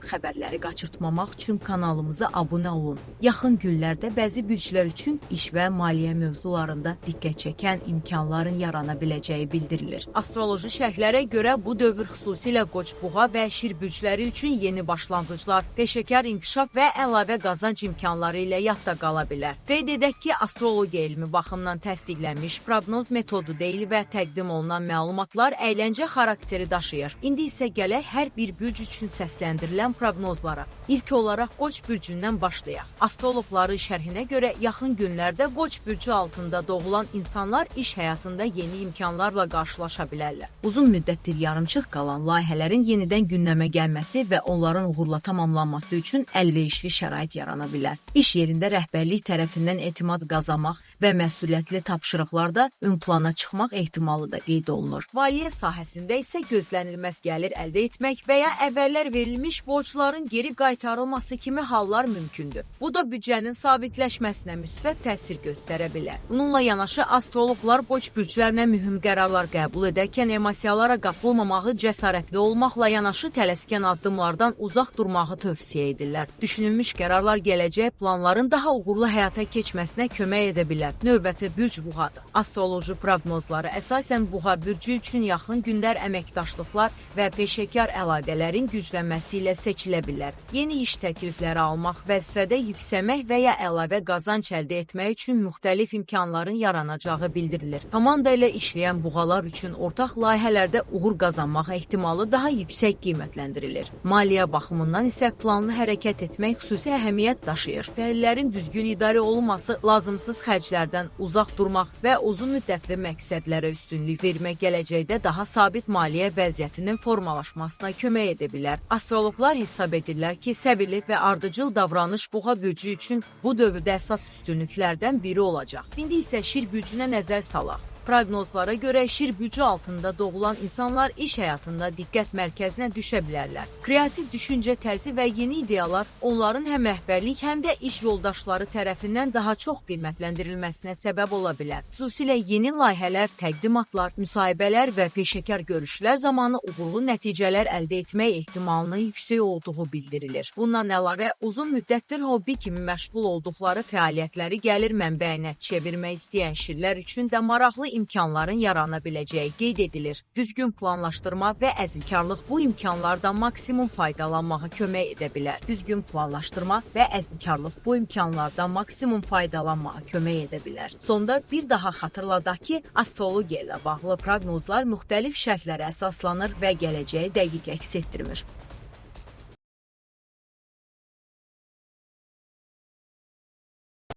xəbərləri qaçırtmamaq üçün kanalımıza abunə olun. Yaxın günlərdə bəzi bürclər üçün iş və maliyyə mövzularında diqqət çəkən imkanların yarana biləcəyi bildirilir. Astroloji şərhlərə görə bu dövr xüsusilə Qoç, Buğa və Şir bürcləri üçün yeni başlanğıclar, peşəkar inkişaf və əlavə qazanc imkanları ilə yadda qala bilər. Qeyd edək ki, astrologiya elmi baxımdan təsdiqlənmiş proqnoz metodu deyil və təqdim olunan məlumatlar əyləncə xarakteri daşıyır. İndi isə gələk hər bir bürc üçün səsləndirilən proqnozlara. İlk olaraq Qoç bürcündən başlayaq. Astrologların şərhinə görə yaxın günlərdə Qoç bürcü altında doğulan insanlar iş həyatında yeni imkanlarla qarşılaşa bilərlər. Uzun müddətdir yarımçıq qalan layihələrin yenidən gündəmə gəlməsi və onların uğurla tamamlanması üçün əlverişli şərait yarana bilər. İş yerində rəhbərlik tərəfindən etimad qazanmaq və məsuliyyətli tapşırıqlarda ön plana çıxmaq ehtimalı da qeyd olunur. Maliyyə sahəsində isə gözlənilməz gəlir əldə etmək və ya əvvəllər verilmiş borcların geri qaytarılması kimi hallar mümkündür. Bu da büdcənin sabitləşməsinə müsbət təsir göstərə bilər. Bununla yanaşı astrologlar Qoç bürclərinə mühüm qərarlar qəbul edərkən emosiyalara qapılmamağı, cəsarətli olmaqla yanaşı tələskən addımlardan uzaq durmağı tövsiyə edirlər. Düşünülmüş qərarlar gələcək planların daha uğurlu həyata keçməsinə kömək edə bilər. Növbəti bürc Buğadır. Astroloji proqnozları əsasən Buğa bürcü üçün yaxın günlər əməkdaşlıqlar və peşəkar əlaqələrin güclənməsi ilə seçilə bilər. Yeni iş təklifləri almaq, vəzifədə yüksəlmək və ya əlavə qazanc əldə etmək üçün müxtəlif imkanların yaranacağı bildirilir. Komanda ilə işləyən Buğalar üçün ortaq layihələrdə uğur qazanmaq ehtimalı daha yüksək qiymətləndirilir. Maliyyə baxımından isə planlı hərəkət etmək xüsusi əhəmiyyət daşıyır. Fəillərin düzgün idarə olunması, lazımsız xərclərdən uzaq durmaq və uzun müddətli məqsədlərə üstünlük vermək gələcəkdə daha sabit maliyyə vəziyyətinin formalaşmasına kömək edə bilər. Astrologlar hesab edirlər ki, səbirli və ardıcıl davranış Buğa bürcü üçün bu dövrdə əsas üstünlüklərdən biri olacaq. İndi isə Şir bürcünə nəzər salaq. Proqnozlara görə Şir bürcü altında doğulan insanlar iş həyatında diqqət mərkəzinə düşə bilərlər. Kreativ düşüncə tərzi və yeni ideyalar onların həm rəhbərlik, həm də iş yoldaşları tərəfindən daha çox qiymətləndirilməsinə səbəb ola bilər. Xüsusilə yeni layihələr, təqdimatlar, müsahibələr və peşəkar görüşlər zamanı uğurlu nəticələr əldə etmək ehtimalının yüksək olduğu bildirilir. Bundan əlavə, uzun müddətdir hobbi kimi məşğul olduqları fəaliyyətləri gəlir mənbəyinə çevirmək istəyən şirlər üçün də maraqlı imkanların yarana biləcəyi qeyd edilir. Düzgün planlaşdırma və əzmkarlıq bu imkanlardan maksimum faydalanmağa kömək edə bilər. Düzgün planlaşdırma və əzmkarlıq bu imkanlardan maksimum faydalanmağa kömək edə bilər. Sonda bir daha xatırladaq ki, astrologiya ilə bağlı proqnozlar müxtəlif şərhlərə əsaslanır və gələcəyi dəqiq əks etdirmir.